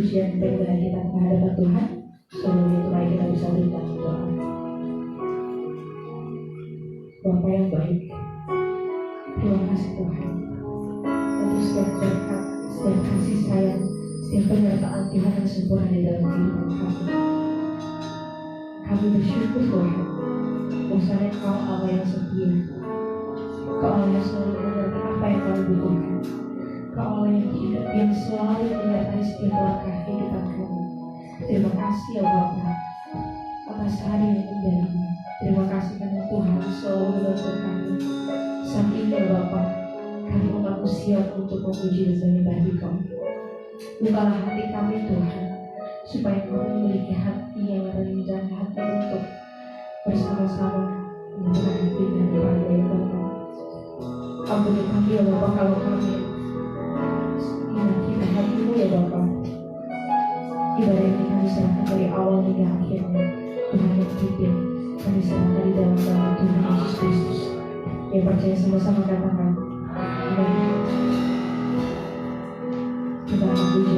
pujian bagi kita kehadiran Tuhan. Sebelum itu mari kita bisa berikan doa. Bapa yang baik, terima kasih Tuhan untuk setiap berkat, setiap kasih sayang, setiap penyertaan Tuhan yang sempurna di dalam kehidupan kami. Kami bersyukur Tuhan, bahwasanya Kau Allah yang setia, Kau Allah yang selalu mengerti apa yang kami butuhkan, Kau Allah yang hidup, yang selalu menyertai setiap langkah kehidupan kami. Terima kasih ya Bapa atas hari yang indah ini. Terima kasih karena Tuhan selalu menolong kami. Saat ini ya Bapa, kami mengaku siap untuk memuji dan menyembah Kau. Bukalah hati kami Tuhan, supaya kami memiliki hati yang rendah, hati untuk bersama-sama membuka hati dan kepada ya Bapa. Ampuni kami ya Bapa kalau kami menyakiti hati-Mu ya Bapa. Ibadah ini kami serahkan dari awal hingga akhirnya. Tuhan yang pimpin, kami serahkan di dalam nama Tuhan Yesus Kristus. Yang percaya sama-sama katakan amin. Kita akan puji.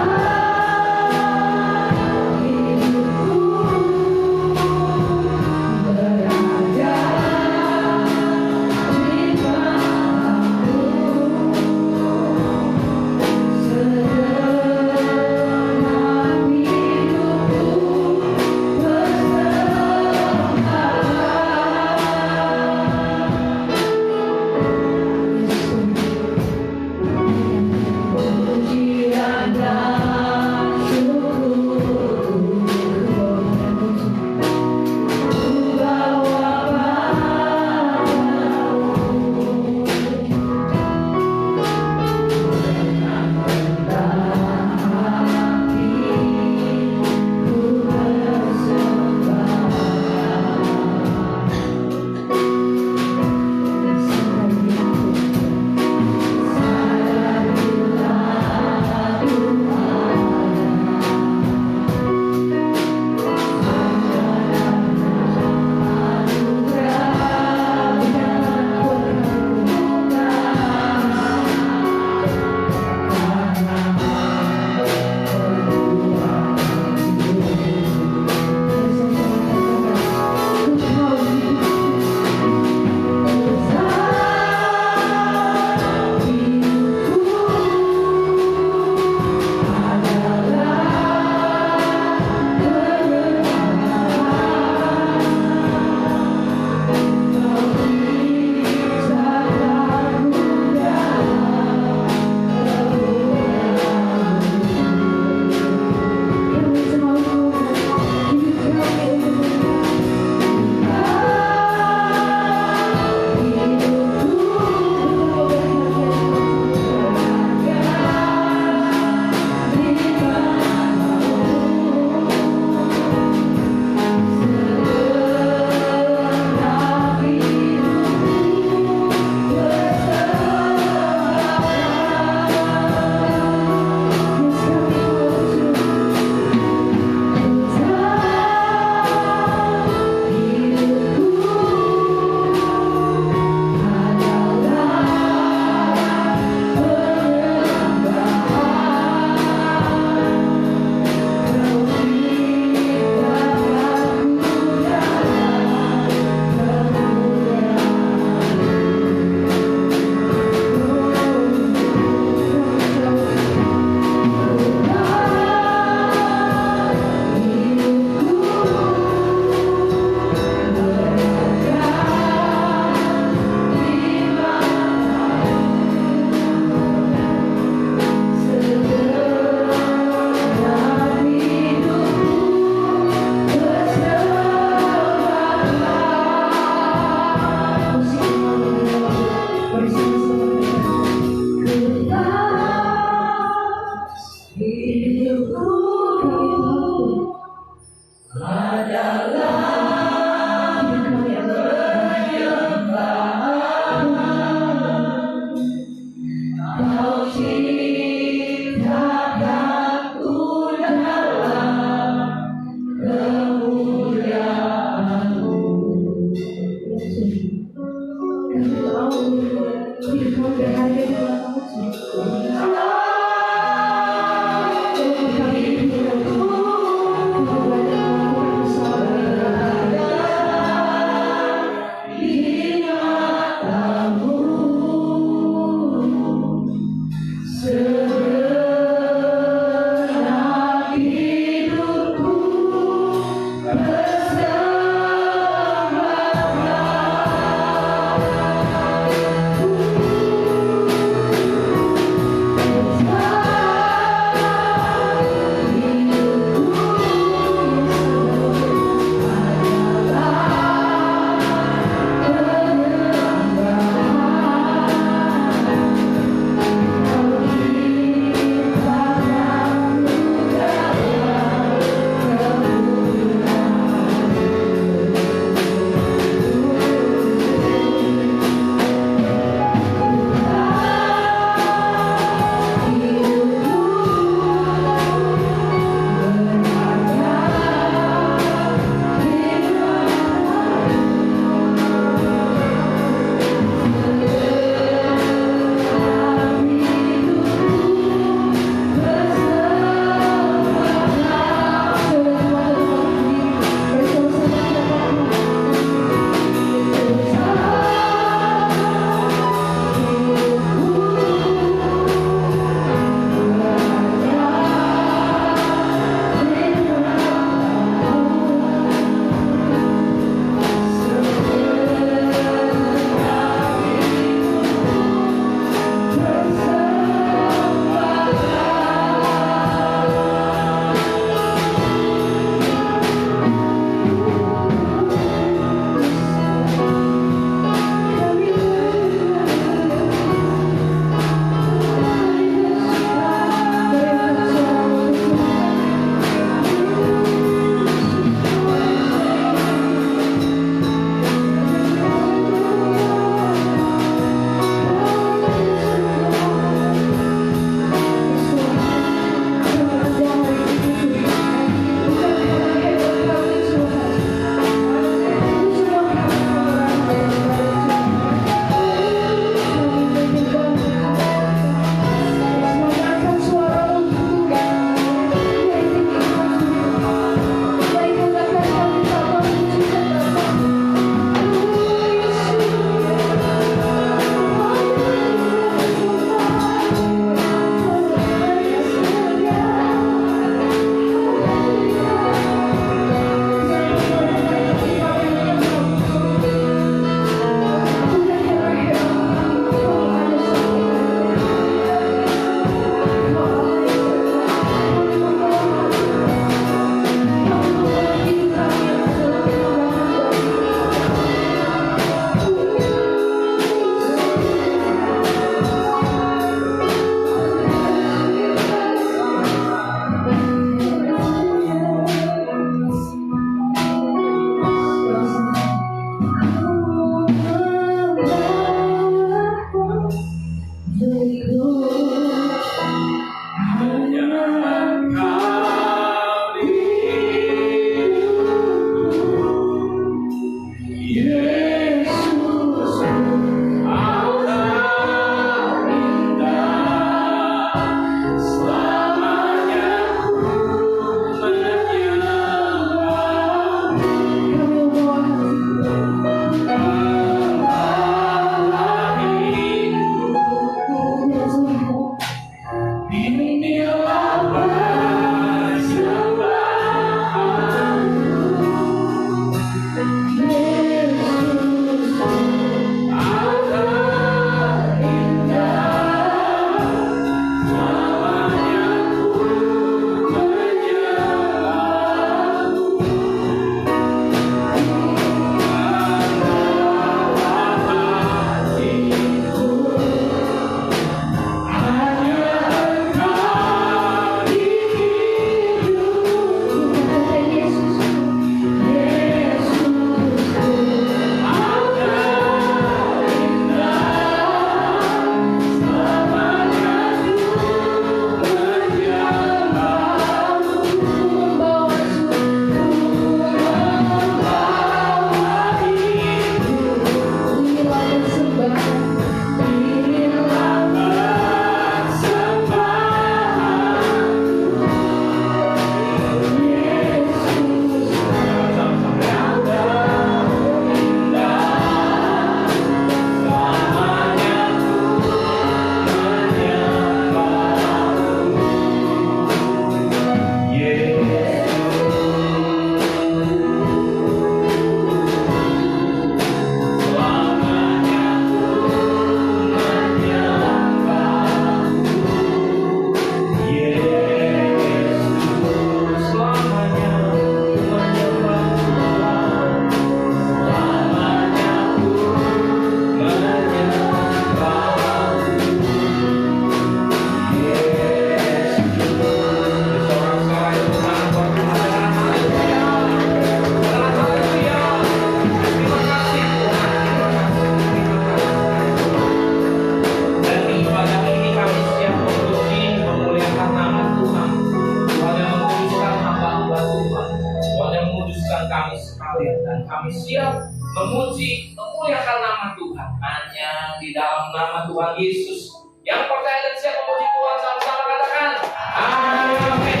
kalian, dan kami siap memuji, memuliakan nama Tuhan. Hanya di dalam nama Tuhan Yesus yang percaya dan siap memuji Tuhan, sama-sama katakan amin.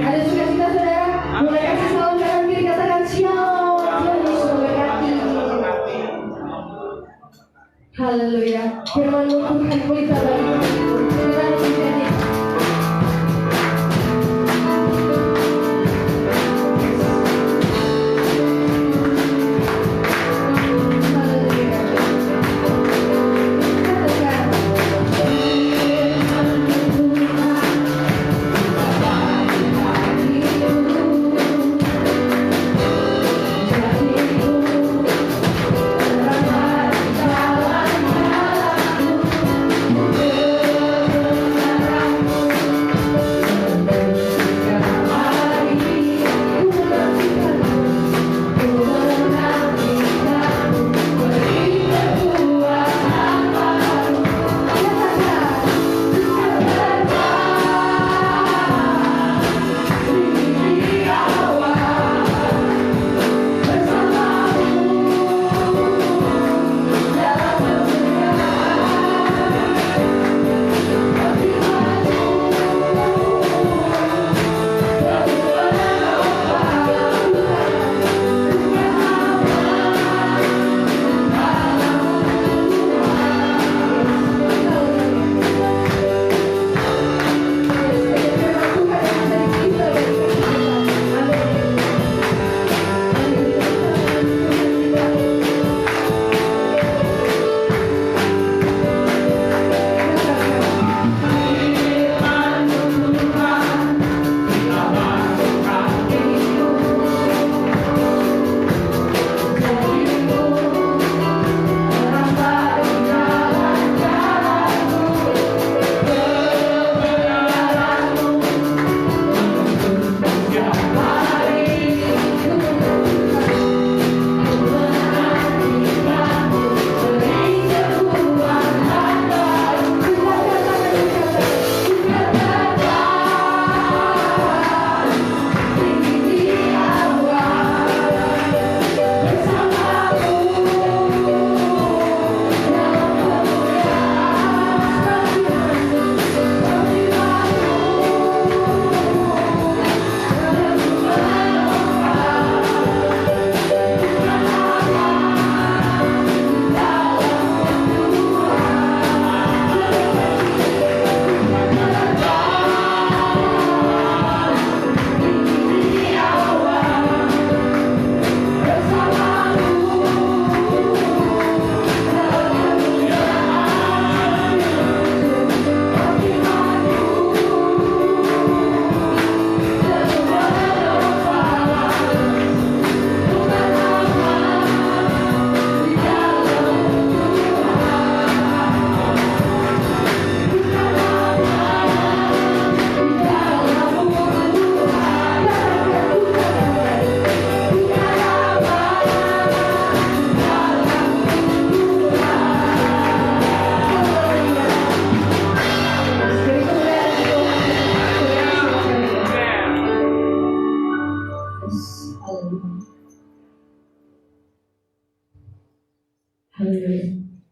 Ada sukacita saudara, mulai kasih salam kanan kiri, katakan shalom. Tuhan Yesus memberkati. Haleluya. Firman-Mu Tuhan pelita bagi kami. Tuhan menjadi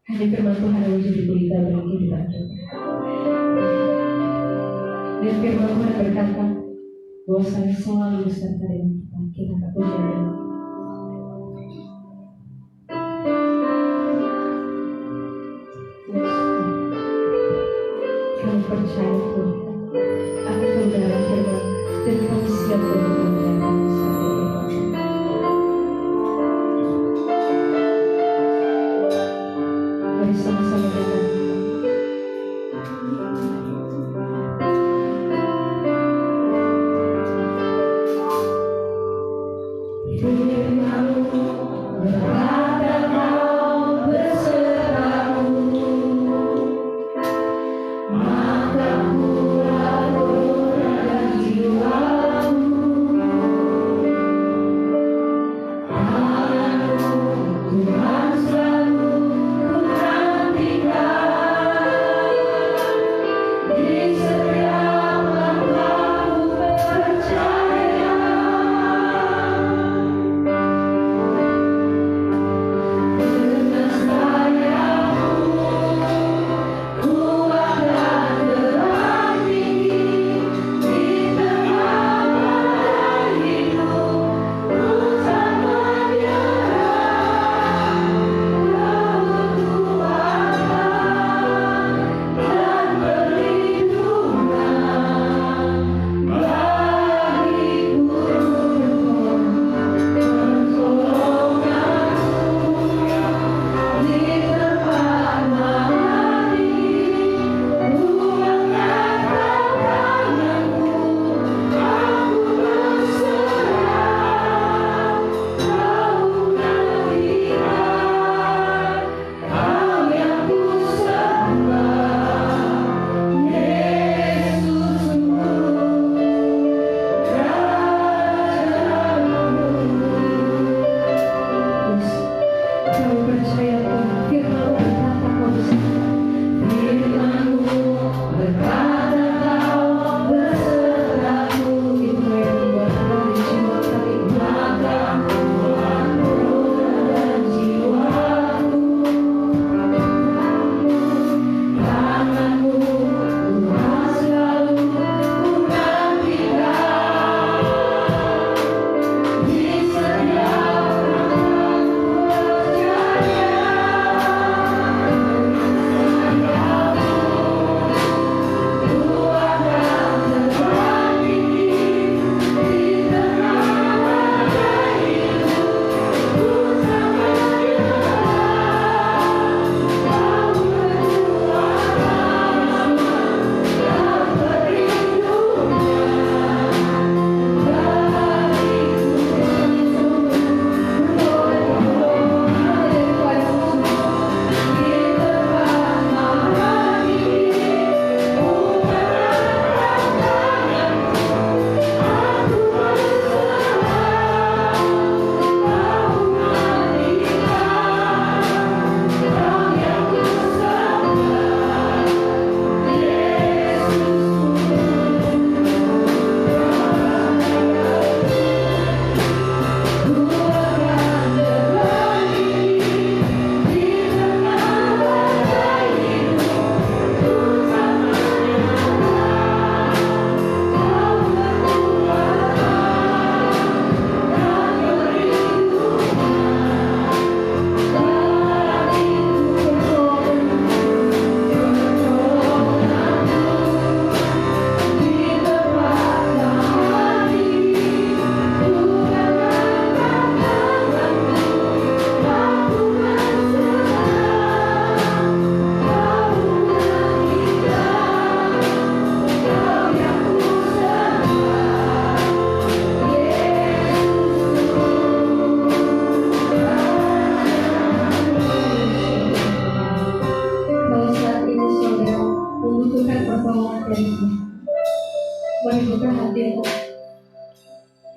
hanya firman Tuhan yang menjadi berita bagi kehidupan kita. Dan firman Tuhan berkata bahwa saya selalu beserta dengan kita. Kita tak punya kami percaya Tuhan akan kebenaran firman dan kami siap untuk menjalankan sampai akhir. Mari sama-sama katakan firman-Mu berkata kau besertamu, maka kuat dan jiwamu. Tangan-Mu Tuhan selalu ku nantikan.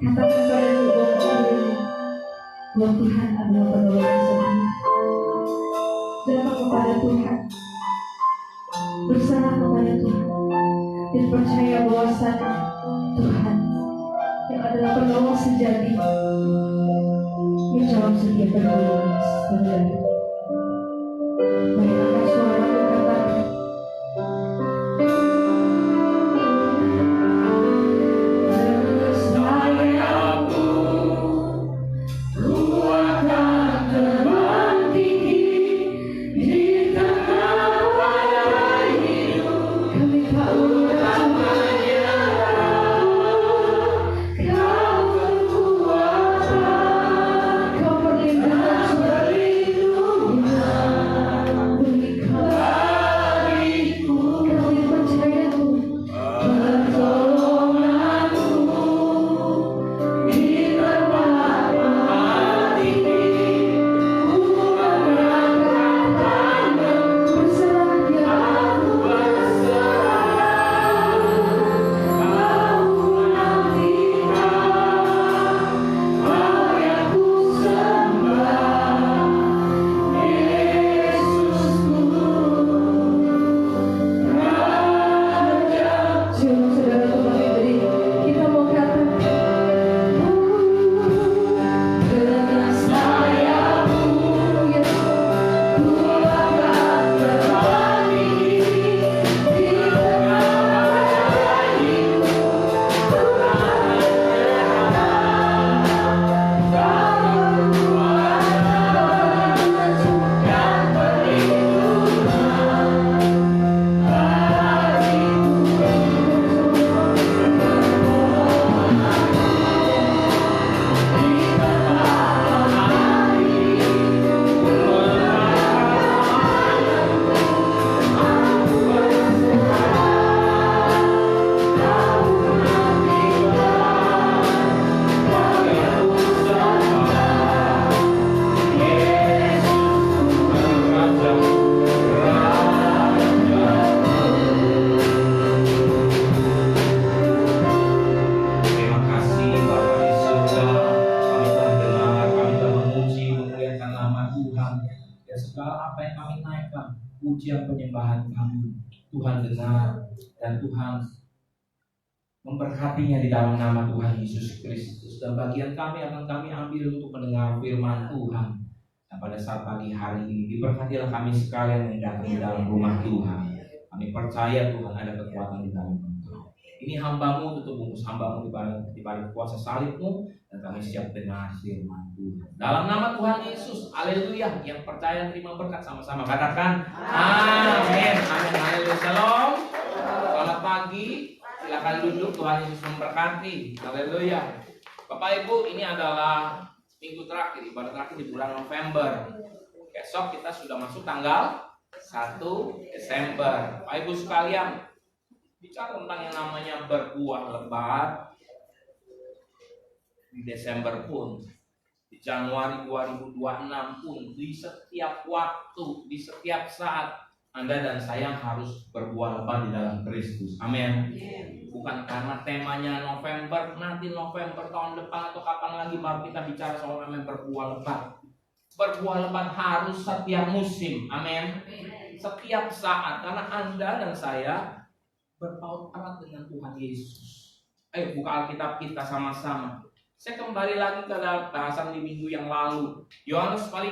Katakan padaku bahwa Tuhan adalah penolong sendiri. Datang kepada Tuhan, bersarang kepada Tuhan, dan percaya bahwasanya Tuhan yang adalah penolong sejati yang jauh sedia berdiri saudara. Mari angkat suara katakan, pujian penyembahan kami, Tuhan dengar dan Tuhan memberkatinya di dalam nama Tuhan Yesus Kristus. Dan bagian kami akan kami ambil untuk mendengar firman Tuhan. Dan pada saat pagi hari ini diberkatilah kami sekalian yang datang di dalam rumah Tuhan. Kami percaya Tuhan ada kekuatan di dalam Engkau. Ini hambamu, tutup bungkus hambamu di balik kuasa salibmu, dan kami siap dengar firman Tuhan. Dalam nama Tuhan Yesus, haleluya. Yang percaya terima berkat sama-sama katakan amin. Amin, haleluya. Shalom. Selamat pagi. Silakan duduk, Tuhan Yesus memberkati. Haleluya. Bapak Ibu, ini adalah minggu terakhir, ibadah terakhir di bulan November. Besok kita sudah masuk tanggal 1 Desember. Bapak Ibu sekalian, bicara tentang yang namanya berbuah lebat di Desember pun, di Januari 2026 pun, di setiap waktu, di setiap saat Anda dan saya harus berbuah lebat di dalam Kristus. Amin. Bukan karena temanya November, nanti November tahun depan atau kapan lagi baru kita bicara soal namanya berbuah lebat. Berbuah lebat harus setiap musim. Amin. Setiap saat, karena Anda dan saya berpaut erat dengan Tuhan Yesus. Ayo buka Alkitab kita sama-sama. Saya kembali lagi ke bahasan di minggu yang lalu. Yohanes 15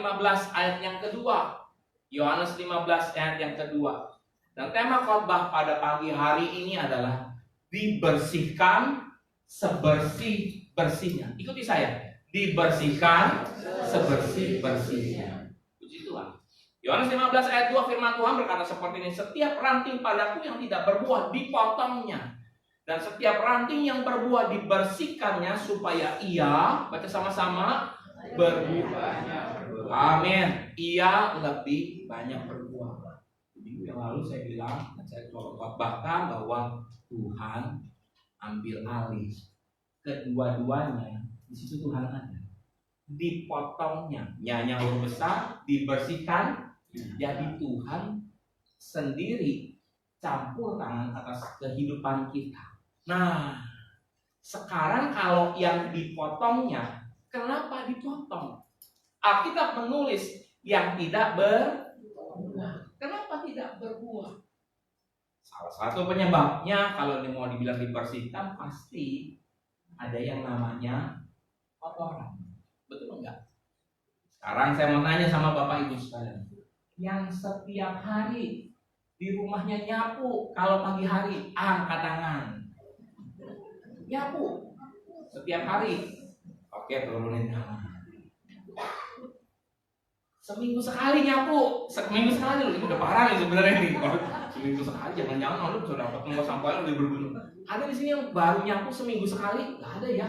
ayat yang kedua. Yohanes 15 ayat yang kedua. Dan tema khotbah pada pagi hari ini adalah dibersihkan sebersih-bersihnya. Ikuti saya. Dibersihkan sebersih-bersihnya. Puji Tuhan. Yohanes 15 ayat 2 firman Tuhan berkata seperti ini, setiap ranting padaku yang tidak berbuah dipotongnya, dan setiap ranting yang berbuah dibersihkannya supaya ia, baca sama-sama, berbuah. Amin. Ia lebih banyak berbuah. Minggu yang lalu saya bilang, dan saya khotbahkan bahwa Tuhan ambil alih kedua-duanya. Di situ Tuhan ada. Dipotongnya, nyanya huruf besar, dibersihkan. Jadi Tuhan sendiri campur tangan atas kehidupan kita. Nah, Sekarang kalau yang dipotongnya, kenapa dipotong? Alkitab menulis yang tidak berbuah. Kenapa tidak berbuah? Salah satu penyebabnya kalau mau dibilang dibersihkan pasti ada yang namanya kotoran. Betul enggak? Sekarang saya mau tanya sama Bapak Ibu sekalian, yang setiap hari di rumahnya nyapu, kalau pagi hari angkat tangan. Nyapu setiap hari. Oke, turunin tangan. Seminggu sekali nyapu, seminggu sekali loh, ini udah parah nih sebenarnya nih. Seminggu sekali, jangan-jangan lu bisa dapat nomor sampah lebih berguna. Ada di sini yang baru nyapu seminggu sekali, nggak ada ya?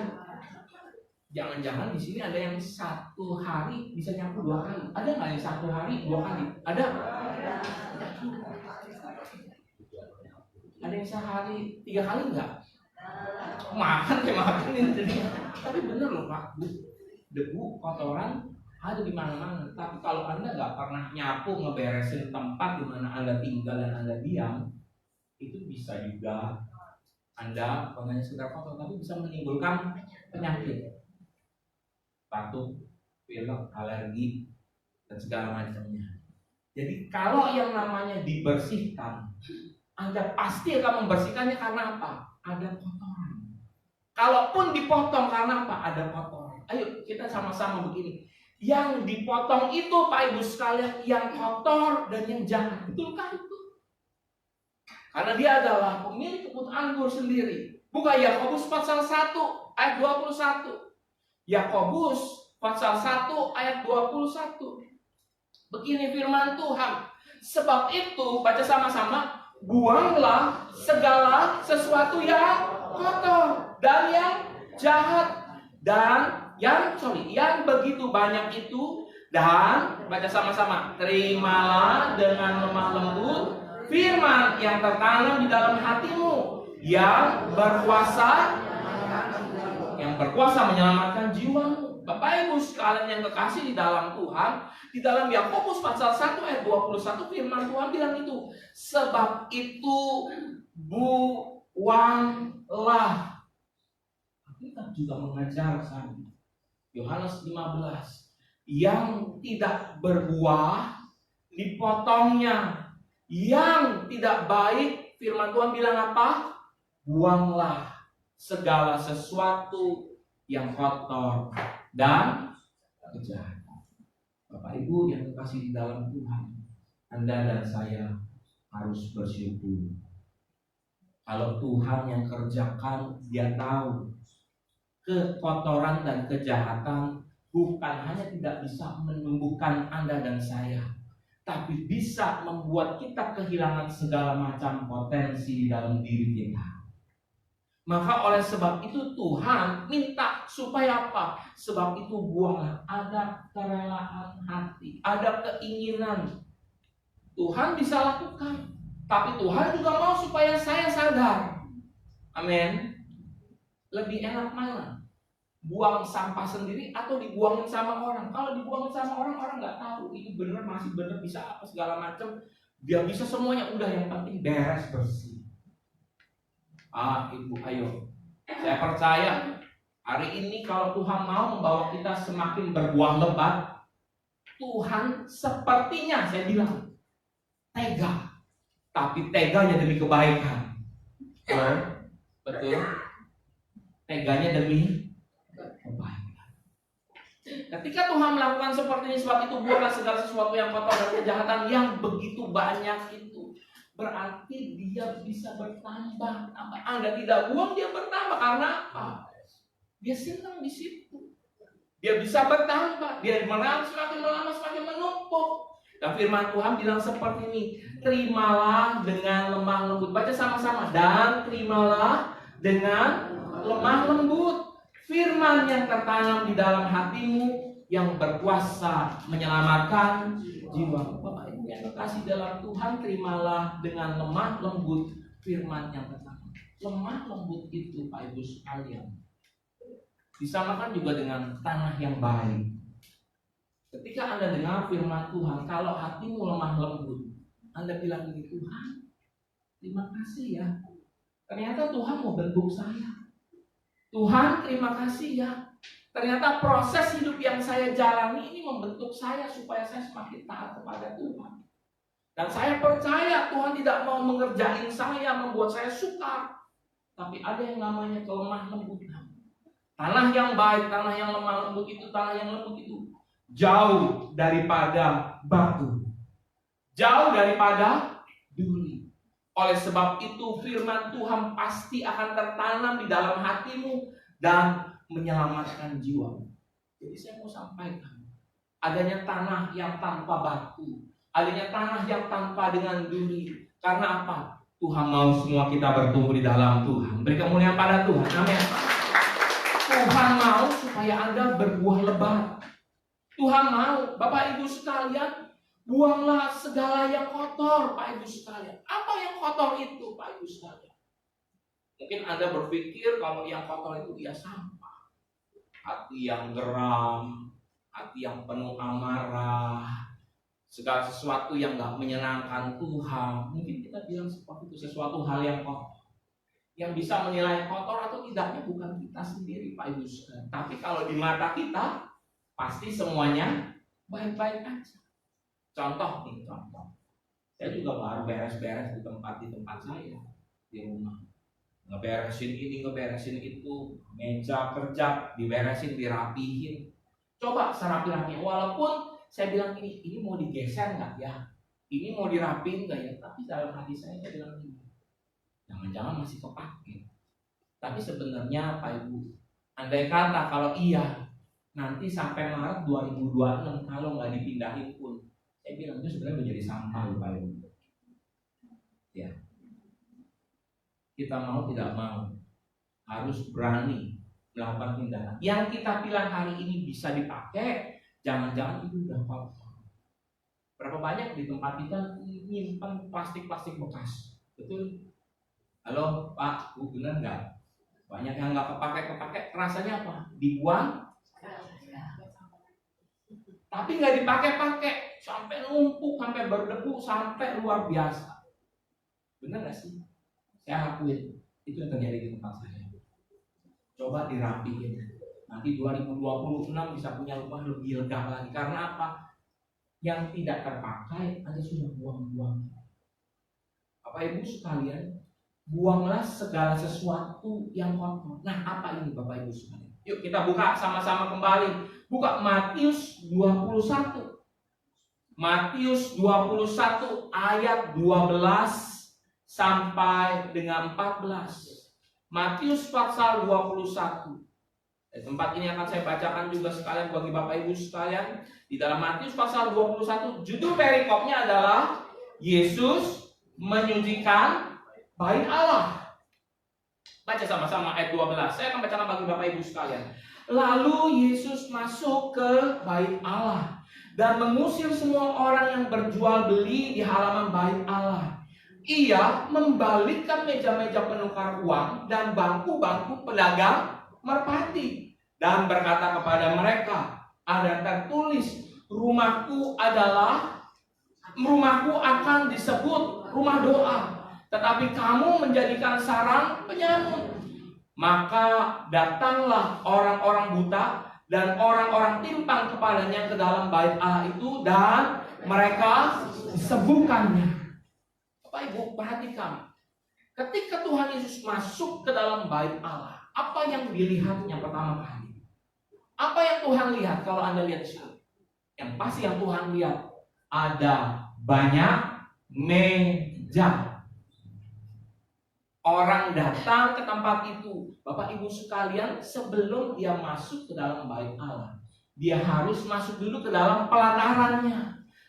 Jangan-jangan di sini ada yang satu hari bisa nyapu 2 kali. Ada nggak yang satu hari 2 kali? Ada? Ada yang sehari 3 kali nggak? Makan kayak makan ini. Tapi bener loh Pak, debu, kotoran ada di mana-mana. Tapi kalau Anda nggak pernah nyapu, ngeberesin tempat di mana Anda tinggal dan Anda diam, itu bisa juga Anda bukan hanya sekedar kotor, tapi bisa menimbulkan penyakit. Batuk, pilek, alergi, dan segala macamnya. Jadi kalau yang namanya dibersihkan, Anda pasti akan membersihkannya karena apa? Ada kotoran. Kalaupun dipotong karena apa? Ada kotoran. Ayo kita sama-sama begini. Yang dipotong itu Pak Ibu sekalian yang kotor dan yang jahat. Betulkah itu? Karena dia adalah pemilik kebun anggur sendiri. Buka Yakobus pasal 1 ayat 21. Yakobus pasal 1 ayat 21. Begini firman Tuhan. Sebab itu, baca sama-sama, buanglah segala sesuatu yang kotor dan yang jahat dan yang begitu banyak itu, dan baca sama-sama, terimalah dengan lemah lembut firman yang tertanam di dalam hatimu yang berkuasa menyelamatkan jiwamu. Bapak Ibu sekalian yang kekasih di dalam Tuhan, di dalam Yakobus pasal 1 ayat 21 firman Tuhan bilang itu, sebab itu buanglah. Kita juga mengajarkan Yohanes 15, yang tidak berbuah dipotongnya, yang tidak baik firman Tuhan bilang apa? Buanglah segala sesuatu yang kotor dan kejahatan. Bapak Ibu yang terkasih di dalam Tuhan, Anda dan saya harus bersyukur. Kalau Tuhan yang kerjakan, Dia tahu kekotoran dan kejahatan bukan hanya tidak bisa menumbuhkan Anda dan saya, tapi bisa membuat kita kehilangan segala macam potensi di dalam diri kita. Maka oleh sebab itu Tuhan minta supaya apa? Sebab itu buanglah, ada kerelaan hati, ada keinginan. Tuhan bisa lakukan, tapi Tuhan juga mau supaya saya sadar. Amin. Lebih enak mana? Buang sampah sendiri atau dibuangin sama orang? Kalau dibuangin sama orang, orang nggak tahu ini benar masih benar bisa apa segala macam. Dia bisa semuanya, udah yang penting beres bersih. Ibu, ayo. Saya percaya hari ini kalau Tuhan mau membawa kita semakin berbuah lebat, Tuhan sepertinya saya bilang tega, tapi teganya demi kebaikan. Betul? Teganya demi kebaikan. Ketika Tuhan melakukan seperti ini, sebab itu buanglah segala sesuatu yang kotor dan kejahatan yang begitu banyak itu. Berarti dia bisa bertambah. Anda tidak buang, dia bertambah. Karena apa? Dia senang di situ. Dia bisa bertambah. Dia semakin lama semakin menumpuk. Dan firman Tuhan bilang seperti ini, terimalah dengan lemah lembut. Baca sama-sama. Dan terimalah dengan lemah lembut firman yang tertanam di dalam hatimu yang berkuasa menyelamatkan jiwa. Bapak Ibu yang terkasih dalam Tuhan, terimalah dengan lemah lembut firman yang tertanam. Lemah lembut itu Pak Ibu sekalian disamakan juga dengan tanah yang baik. Ketika Anda dengar firman Tuhan, kalau hatimu lemah lembut, Anda bilang begini, Tuhan, terima kasih ya. Ternyata Tuhan mau bentuk saya. Tuhan, terima kasih ya. Ternyata proses hidup yang saya jalani ini membentuk saya supaya saya semakin taat kepada Tuhan. Dan saya percaya Tuhan tidak mau mengerjain saya, membuat saya sukar. Tapi ada yang namanya kelemah lembutan. Tanah yang baik, tanah yang lemah lembut itu, tanah yang lembut itu jauh daripada batu, jauh daripada duri. Oleh sebab itu firman Tuhan pasti akan tertanam di dalam hatimu dan menyelamatkan jiwa. Jadi saya mau sampaikan, adanya tanah yang tanpa batu, adanya tanah yang tanpa dengan duri. Karena apa? Tuhan mau semua kita bertumbuh di dalam Tuhan. Beri kemuliaan pada Tuhan. Amin. Tuhan mau supaya Anda berbuah lebat. Tuhan mau, Bapak Ibu sekalian, buanglah segala yang kotor, Pak Ibu sekalian. Apa yang kotor itu, Pak Ibu sekalian? Mungkin Anda berpikir kalau yang kotor itu ya sampah. Hati yang geram, hati yang penuh amarah, segala sesuatu yang gak menyenangkan Tuhan. Mungkin kita bilang seperti itu, sesuatu hal yang kotor. Yang bisa menilai kotor atau tidaknya bukan kita sendiri, Pak Ibu sekalian. Tapi kalau di mata kita, pasti semuanya baik-baik aja. Contoh nih, contoh. Saya juga baru beres-beres di tempat saya, di rumah. Ngeberesin ini, ngeberesin itu, meja kerja diberesin, dirapihin. Coba serapi-rapi. Walaupun saya bilang ini mau digeser nggak ya? Ini mau dirapiin nggak ya? Tapi dalam hati saya bilang ini, jangan-jangan masih kepake. Tapi sebenarnya Pak Ibu, andai kata kalau iya, nanti sampai Maret 2026 kalau nggak dipindahin pun, saya bilang itu sebenarnya menjadi sampah, Pak Ibu. Ya. Kita mau tidak mau harus berani melakukan tindakan. Yang kita bilang hari ini bisa dipakai, jangan-jangan itu udah kotor. Berapa banyak di tempat kita nyimpan plastik-plastik bekas? Betul? Halo Pak, Bu, benar nggak? Banyak yang nggak kepake, rasanya apa? Dibuang, tapi nggak dipakai-pakai, sampai numpuk, sampai berdebu, sampai luar biasa. Benar nggak sih? Saya lakuin, itu yang terjadi di tempat saya. Coba dirapiin, nanti 2026 bisa punya rumah lebih lega lagi. Karena apa? Yang tidak terpakai, Anda sudah buang-buang. Bapak Ibu sekalian, buanglah segala sesuatu yang kotor. Nah, apa ini Bapak Ibu sekalian? Yuk kita buka sama-sama kembali. Buka Matius 21. Matius 21 ayat 12 sampai dengan 14. Matius pasal 21. Tempat ini akan saya bacakan juga sekalian bagi Bapak Ibu sekalian. Di dalam Matius pasal 21, judul perikopnya adalah Yesus menyucikan bait Allah. Baca sama-sama ayat 12. Saya akan bacakan bagi Bapak Ibu sekalian. Lalu Yesus masuk ke bait Allah dan mengusir semua orang yang berjual beli di halaman bait Allah. Ia membalikkan meja-meja penukar uang dan bangku-bangku pedagang merpati dan berkata kepada mereka, ada tertulis, rumahku akan disebut rumah doa, tetapi kamu menjadikan sarang penyamun. Maka datanglah orang-orang buta dan orang-orang timpang kepadanya ke dalam bait Allah itu dan mereka disembuhkannya. Bapak Ibu perhatikan, ketika Tuhan Yesus masuk ke dalam bait Allah, apa yang dilihatnya pertama kali? Apa yang Tuhan lihat kalau Anda lihat di sini? Yang pasti yang Tuhan lihat ada banyak meja. Orang datang ke tempat itu. Bapak Ibu sekalian, sebelum dia masuk ke dalam bait Allah, dia harus masuk dulu ke dalam pelatarannya.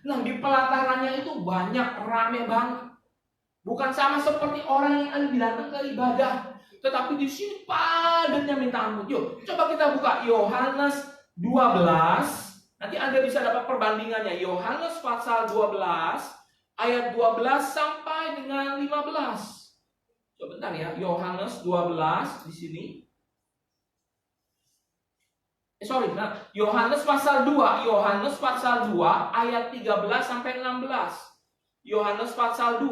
Nah, di pelatarannya itu banyak, rame banget. Bukan sama seperti orang yang datang ke ibadah, tetapi di sini padatnya minta ampun. Yuk, coba kita buka Yohanes 12. Nanti Anda bisa dapat perbandingannya. Yohanes pasal 12 ayat 12 sampai dengan 15. Coba bentar ya, Yohanes 12 di sini. Yohanes pasal 2, Yohanes pasal 2 ayat 13 sampai 16. Yohanes pasal 2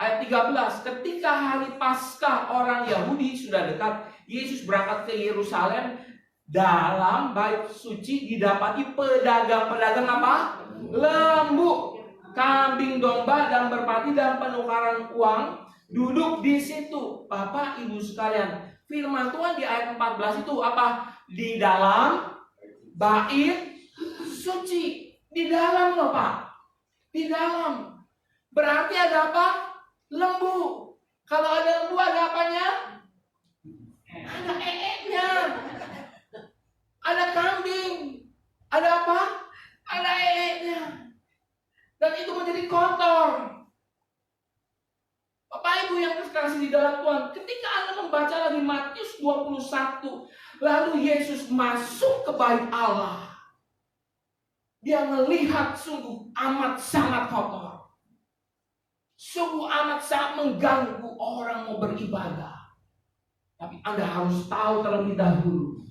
Ayat 13, ketika hari Paskah orang Yahudi sudah dekat, Yesus berangkat ke Yerusalem. Dalam bait suci didapati pedagang-pedagang apa? Lembu, kambing domba, dan merpati, dan penukaran uang duduk di situ. Bapak Ibu sekalian, firman Tuhan di ayat 14 itu apa? Di dalam bait suci. Di dalam loh Pak. Di dalam. Berarti ada apa? Lembu. Kalau ada lembu ada apanya? Ada ee-nya. Ada kambing. Ada apa? Ada ee-nya. Dan itu menjadi kotor. Bapak Ibu yang terkasih di dalam Tuhan, ketika Anda membaca lagi Matius 21, lalu Yesus masuk ke bait Allah. Dia melihat sungguh amat sangat kotor. Sungguh amat sangat mengganggu orang mau beribadah. Tapi Anda harus tahu terlebih dahulu,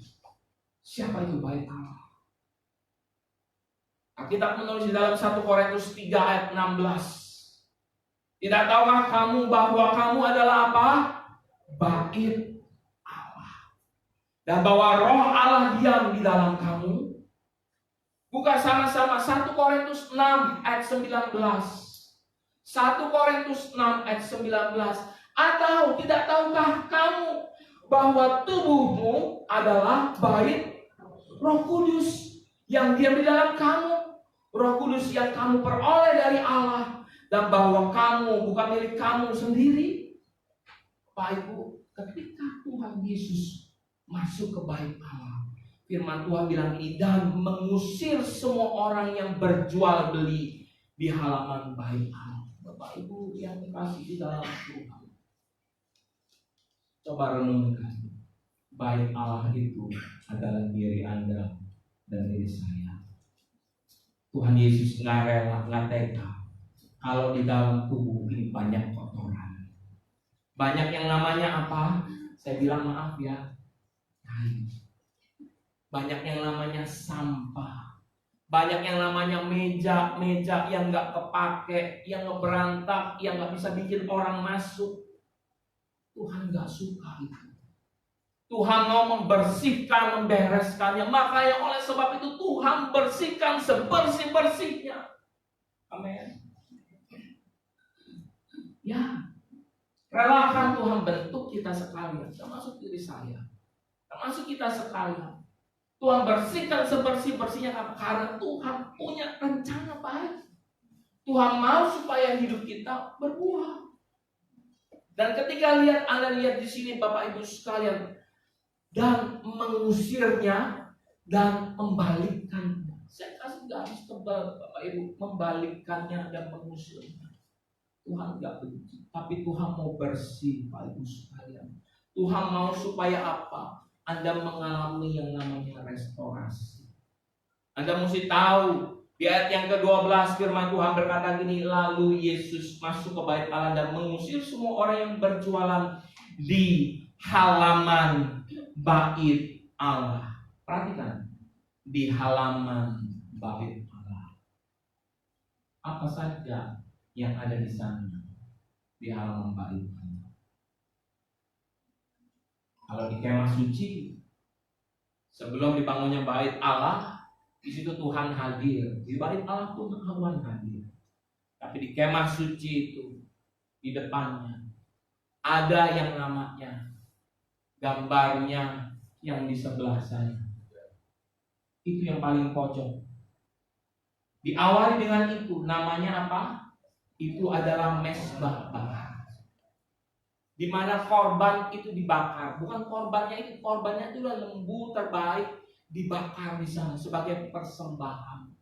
siapa itu bait Allah. Alkitab menulis di dalam 1 Korintus 3 ayat 16. Tidak tahukah kamu bahwa kamu adalah apa? Bait Allah. Dan bahwa roh Allah diam di dalam kamu. Buka sama-sama 1 Korintus 6 ayat 19. 1 Korintus 6 ayat 19. Atau tidak tahukah kamu bahwa tubuhmu adalah bait Roh Kudus yang diam di dalam kamu, Roh Kudus yang kamu peroleh dari Allah, dan bahwa kamu bukan milik kamu sendiri. Bapak Ibu, ketika Tuhan Yesus masuk ke bait Allah, firman Tuhan bilang ini, dan mengusir semua orang yang berjual beli di halaman bait Allah. Bapak Ibu yang dikasih di dalam Tuhan, coba renungkan, bait Allah itu adalah diri Anda dan diri saya. Tuhan Yesus nggak rela, nggak tega kalau di dalam tubuh ini banyak kotoran. Banyak yang namanya apa? Saya bilang maaf ya, banyak yang namanya sampah. Banyak yang namanya meja yang nggak kepake, yang ngeberantak, yang nggak bisa bikin orang masuk. Tuhan nggak suka itu. Tuhan mau membersihkan, membereskannya. Makanya oleh sebab itu Tuhan bersihkan sebersih-bersihnya. Amin. Ya, relakan Tuhan bentuk kita sekalian, termasuk diri saya, termasuk kita sekalian. Tuhan bersihkan sebersih-bersihnya karena Tuhan punya rencana baik. Tuhan mau supaya hidup kita berbuah. Dan ketika Anda lihat di sini Bapak Ibu sekalian, dan mengusirnya dan membalikkannya. Saya kasih garis tebal Bapak Ibu, membalikkannya dan mengusirnya. Tuhan gak benci, tapi Tuhan mau bersih Bapak Ibu sekalian. Tuhan mau supaya apa? Anda mengalami yang namanya restorasi. Anda mesti tahu di ayat yang ke-12 firman Tuhan berkata gini, lalu Yesus masuk ke bait Allah dan mengusir semua orang yang berjualan di halaman bait Allah. Perhatikan, di halaman bait Allah. Apa saja yang ada di sana di halaman bait Allah? Kalau di kemah suci, sebelum dibangunnya bait Allah, di situ Tuhan hadir. Di bait Allah pun Tuhan hadir. Tapi di kemah suci itu, di depannya ada yang namanya gambarnya yang di sebelah sana. Itu yang paling pojok. Diawali dengan itu, namanya apa? Itu adalah mezbah bakar. Di mana korban itu dibakar. Bukan korbannya itu, korbannya itu lembu terbaik dibakar di sana sebagai persembahan.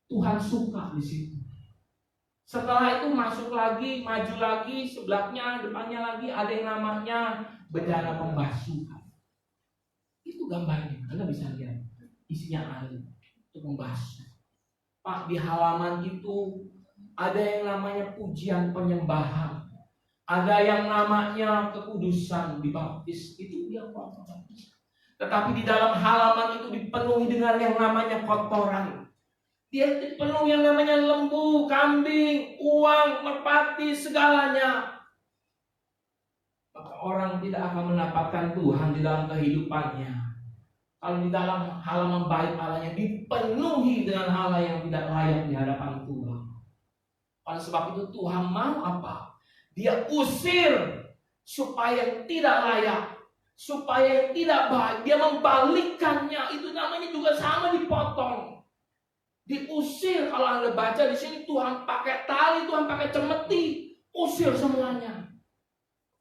Tuhan suka di situ. Setelah itu masuk lagi, maju lagi, sebelahnya, depannya lagi ada yang namanya bendera pembasuhan. Itu gambarnya, Anda bisa lihat. Isinya air untuk membasuh. Pak, di halaman itu ada yang namanya pujian penyembahan. Ada yang namanya kekudusan dibaptis. Itu dia baptis. Tetapi di dalam halaman itu dipenuhi dengan yang namanya kotoran. Dia penuh yang namanya lembu, kambing, uang, merpati, segalanya. Maka orang tidak akan mendapatkan Tuhan di dalam kehidupannya kalau di dalam halaman baik Allahnya dipenuhi dengan hal yang tidak layak di hadapan Tuhan. Oleh sebab itu Tuhan mau apa? Dia usir supaya tidak layak, supaya tidak baik. Dia membalikkannya. Itu namanya juga sama dipotong. Diusir. Kalau Anda baca di sini Tuhan pakai tali, Tuhan pakai cemeti, usir semuanya.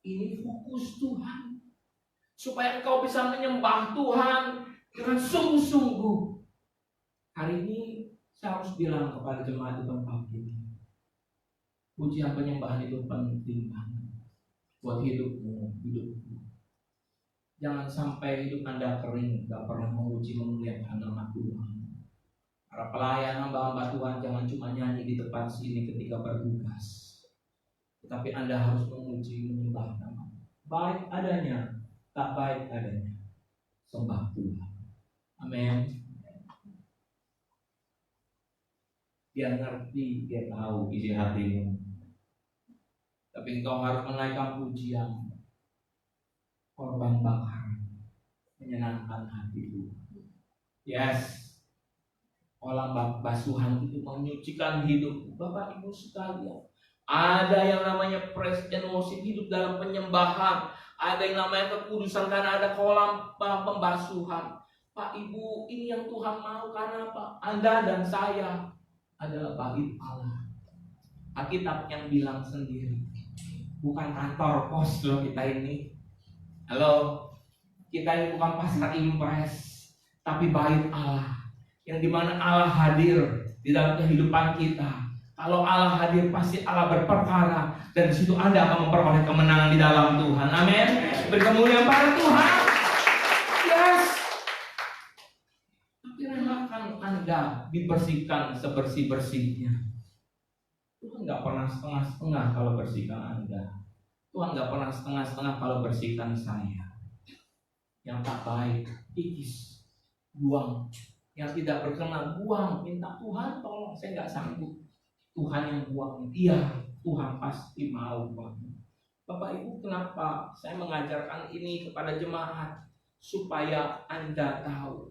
Ini fokus Tuhan, supaya engkau bisa menyembah Tuhan dengan sungguh-sungguh. Hari ini saya harus bilang kepada jemaat di tempat ini, pujian penyembahan itu penting banget buat hidupmu. Jangan sampai hidup Anda kering, gak pernah memuji memuliakan nama Tuhan. Para pelayan hamba-hamba Tuhan jangan cuma nyanyi di depan sini ketika bertugas, tetapi Anda harus memuji menyembah nama. Baik adanya, tak baik adanya, sembah Tuhan. Amin. Dia ngerti, dia tahu isi hatimu. Tapi engkau harus menaikkan pujian, korban bakar, menyenangkan hati Tuhan. Yes. Olah basuhan itu menyucikan hidup. Bapak Ibu sekalian, ada yang namanya praise and worship, hidup dalam penyembahan. Ada yang namanya kekudusan karena ada kolam pembasuhan. Pak Ibu, ini yang Tuhan mau karena apa? Anda dan saya adalah bait Allah. Alkitab yang bilang sendiri, bukan kantor pos loh kita ini. Halo, kita ini bukan pasar impres, tapi bait Allah, yang dimana Allah hadir di dalam kehidupan kita. Kalau Allah hadir, pasti Allah berperkara, dan di situ Anda akan memperoleh kemenangan di dalam Tuhan. Amin. Beri kemuliaan pada Tuhan. Yes. Tapi relakan Anda dibersihkan sebersih-bersihnya. Tuhan nggak pernah setengah-setengah kalau bersihkan Anda. Tuhan nggak pernah setengah-setengah kalau bersihkan saya. Yang tak baik, kikis, buang. Yang tidak berkenan, buang. Minta Tuhan tolong, saya nggak sanggup. Tuhan yang buang. Iya, Tuhan pasti mau buang. Bapak Ibu, kenapa saya mengajarkan ini kepada jemaat? Supaya Anda tahu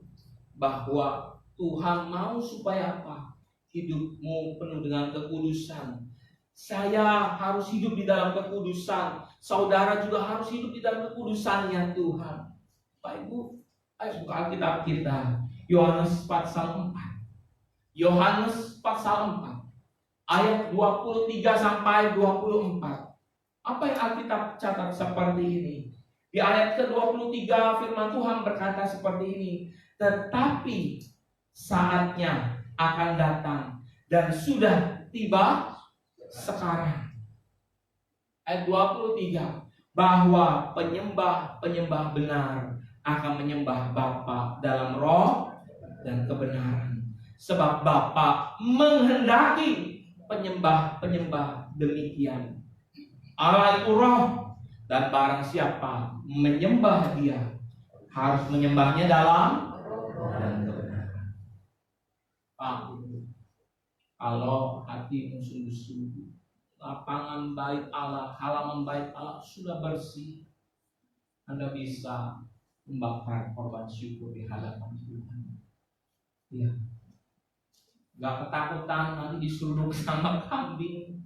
bahwa Tuhan mau supaya apa? Hidupmu penuh dengan kekudusan. Saya harus hidup di dalam kekudusan. Saudara juga harus hidup di dalam kekudusannya Tuhan. Bapak Ibu, ayo buka Alkitab kita. Yohanes pasal 4. Yohanes pasal 4. Ayat 23 sampai 24. Apa yang Alkitab catat seperti ini? Di ayat ke-23 firman Tuhan berkata seperti ini. Tetapi saatnya akan datang dan sudah tiba sekarang. Ayat 23. Bahwa penyembah benar akan menyembah Bapa dalam roh dan kebenaran. Sebab Bapa menghendaki penyembah demikian. Allah itu roh, dan barang siapa menyembah Dia harus menyembahnya dalam roh dan kebenaran. Pak, kalau hatimu sungguh-sungguh, lapangan bait Allah, halaman bait Allah sudah bersih, Anda bisa membakar korban syukur di hadapan Tuhan. Ya. Gak ketakutan nanti diseruduk sama kambing,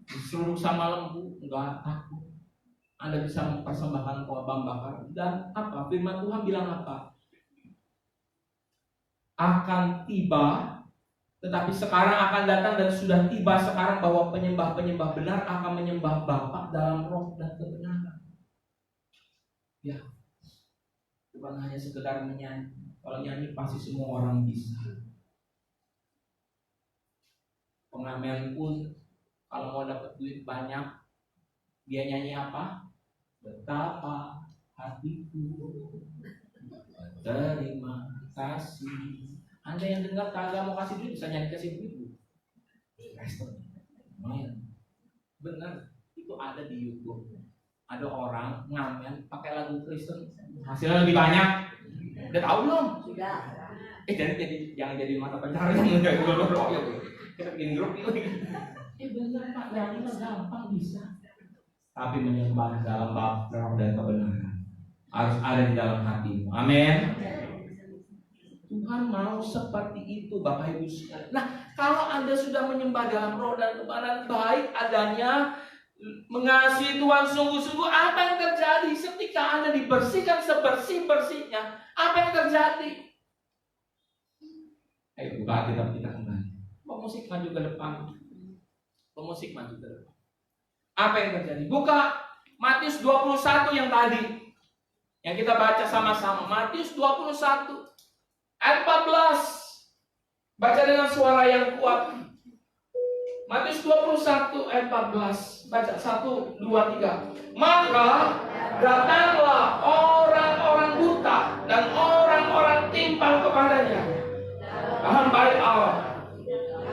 diseruduk sama lembu, gak takut. Anda bisa mempersembahkan korban bakar. Dan apa? Firman Tuhan bilang apa? Akan tiba, tetapi sekarang akan datang dan sudah tiba sekarang bahwa penyembah benar akan menyembah Bapa dalam roh dan kebenaran. Ya, bukan hanya sekedar menyanyi. Kalau nyanyi pasti semua orang bisa. Pengamen pun kalau mau dapat duit banyak, dia nyanyi apa? Betapa hatiku terima kasih. Anda yang dengar kagak mau kasih duit bisa nyanyi kasih duit. Benar, itu ada di YouTube. Ada orang ngamen pakai lagu Kristen, hasilnya lebih banyak. Udah tahu belum? Sudah. Jangan jadi mata pencarian. Kita bikin grup yuk. Benar Pak, yang gampang bisa. Tapi menyembah dalam bab roh dan kebenaran harus ada di dalam hatimu. Amin. Tuhan mau seperti itu Bapak Ibu sekalian. Nah, kalau Anda sudah menyembah dalam roh dan kebenaran, baik adanya mengasihi Tuhan sungguh-sungguh, apa yang terjadi ketika Anda dibersihkan sebersih-bersihnya? Apa yang terjadi? Ayo buka Alkitab kita kembali. Pemusik maju ke depan. Pemusik maju ke depan. Apa yang terjadi? Buka Matius 21 yang tadi, yang kita baca sama-sama. Matius 21 ayat 14. Baca dengan suara yang kuat. Matius 21 ayat 14. Baca 1, 2, 3. Maka datanglah orang-orang buta dan orang-orang timpang kepadanya dalam bait Allah,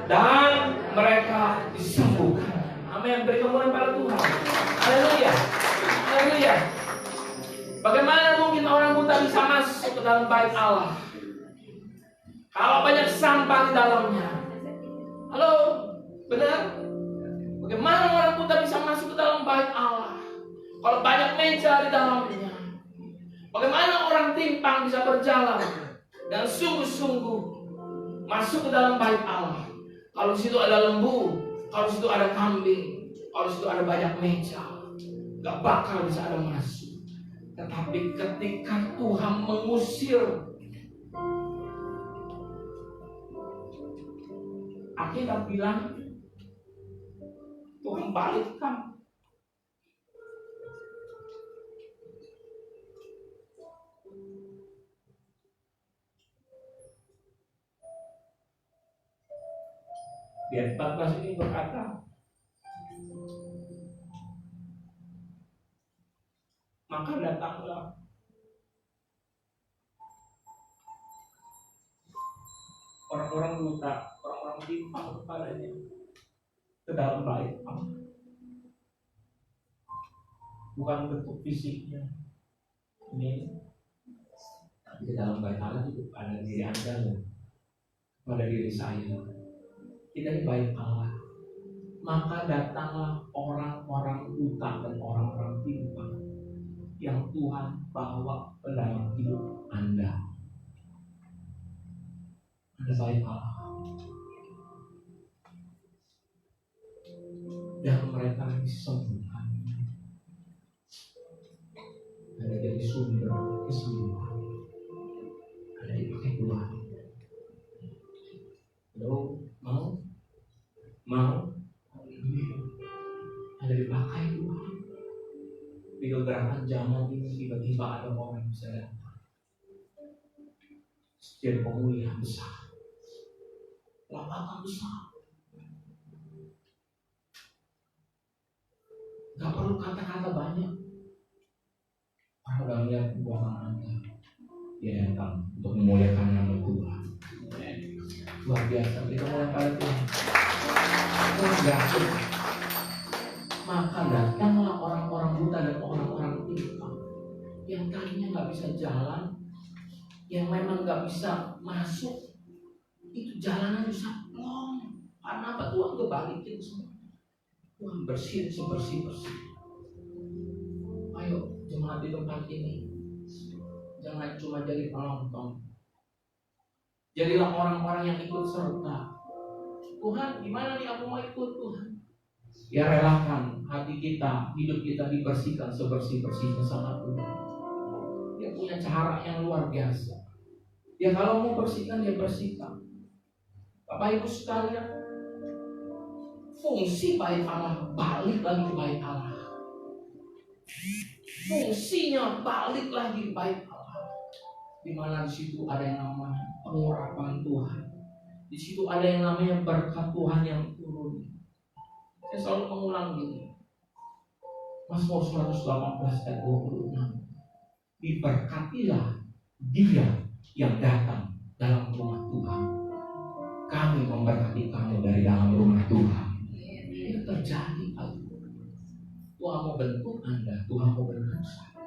dan mereka disembuhkan. Amin. Beri kemuliaan pada Tuhan. Haleluya. Haleluya. Bagaimana mungkin orang buta bisa masuk ke dalam bait Allah kalau banyak sampah di dalamnya? Halo, benar? Bagaimana orang buta bisa masuk ke dalam bait Allah kalau banyak meja di dalamnya? Bagaimana orang timpang bisa berjalan dan sungguh-sungguh masuk ke dalam bait Allah kalau di situ ada lembu, kalau di situ ada kambing, kalau di situ ada banyak meja? Gak bakal bisa ada masuk. Tetapi ketika Tuhan mengusir, Alkitab bilang Tuhan balikkan. Di ayat 14 ini berkata, maka datanglah orang-orang buta, orang-orang timpang kepadanya ke dalam bait Allah. Bukan bentuk fisiknya ini, tapi di dalam bait Allah itu ada diri Anda, pada diri saya. Kita di bait Allah. Maka datanglah orang-orang buta dan orang-orang timpang yang Tuhan bawa ke dalam hidup Anda. Anda bait Allah. Dan mereka disembuhkan. Anda jadi sumber kesembuhan. Anda dipakai Tuhan. Lo mau? Anda dipakai Tuhan. Di gebrakan zaman ini tiba-tiba ada orang yang bisa datang. Jadi pemulihan besar, lapang besar. Gak perlu kata-kata banyak. Orang udah melihat kekuatan Anda. Dia datang untuk memuliakan nama Tuhan. Luar biasa. Kita mulai pada Tuhan. Luar biasa. Maka datanglah orang-orang buta dan orang-orang timpang yang tadinya gak bisa jalan, yang memang gak bisa masuk. Itu jalanan bisa plong. Karena apa? Tuhan kebalikin semua. Tuhan bersihin sebersih-bersih. Ayo jemaat di tempat ini, jangan cuma jadi penonton. Jadilah orang-orang yang ikut serta. Tuhan, gimana nih aku mau ikut Tuhan? Ya relakan hati kita, hidup kita dibersihkan sebersih-bersihnya sama Tuhan. Dia punya cara yang luar biasa. Ya kalau mau bersihkan, dia bersihkan. Bapak Ibu sekalian, fungsi bait Allah balik lagi ke bait Allah. Fungsinya balik lagi ke bait Allah. Di mana di situ ada yang namanya pengurapan Tuhan. Di situ ada yang namanya berkat Tuhan yang turun. Saya selalu mengulang gini. Mazmur 118 ayat 26. Diberkatilah dia yang datang dalam rumah Tuhan. Kami memberkati kamu dari dalam rumah Tuhan. Itu terjadi. Tuhan mau bentuk Anda, Tuhan mau bentuk saya.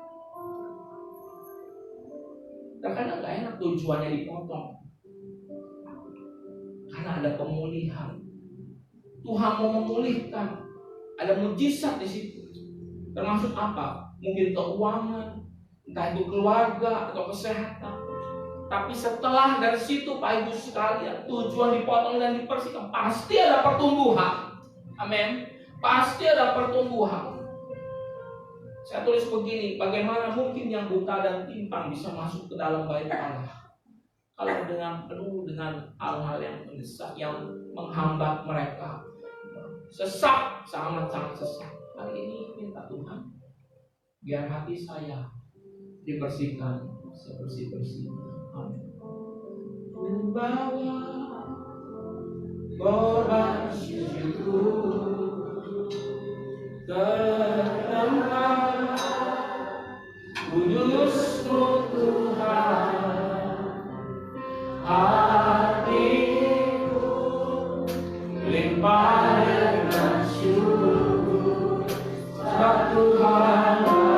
Terkadang gak enak tujuannya dipotong. ada pemulihan. Tuhan mau memulihkan. Ada mujizat di situ. Termasuk apa? Mungkin keuangan, entah itu keluarga atau kesehatan. Tapi setelah dari situ Pak Ibu sekalian, tujuan dipotong dan dibersihkan, pasti ada pertumbuhan. Amin. Pasti ada pertumbuhan. Saya tulis begini, bagaimana mungkin yang buta dan timpang bisa masuk ke dalam bait Allah? Kalau dengan penuh dengan hal-hal yang mendesak, yang menghambat mereka, sesak, sangat-sangat sesak. Hari ini minta Tuhan, biar hati saya dibersihkan sebersih-bersih. Amin. Bawa korban syukur ke tempat kudus-Mu Tuhan, hatiku limpah dengan syukur sebab Tuhan baik.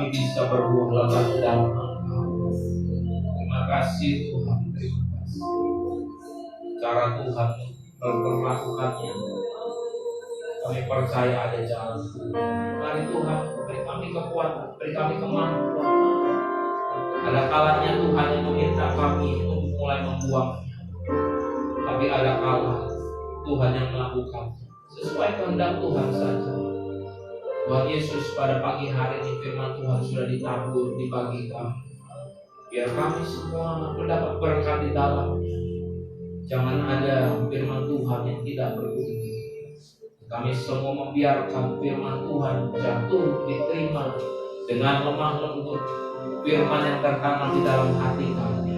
kami bisa berbuah lebat dalam Engkau. Terima kasih Tuhan, terima kasih. Cara Tuhan memperlakukannya, kami percaya ada jalan. Mari Tuhan, beri kami kekuatan, beri kami kemampuan. Ada kalanya Tuhan yang meminta kami untuk mulai membuangnya, tapi ada kala Tuhan yang melakukan sesuai kehendak Tuhan saja. Tuhan Yesus, pada pagi hari ini firman Tuhan sudah ditabur di bagi kami. Biar kami semua mendapat berkat di dalamnya. Jangan ada firman Tuhan yang tidak berguna. Kami semua membiarkan firman Tuhan jatuh diterima dengan lemah lembut. Firman yang tertanam di dalam hati kami,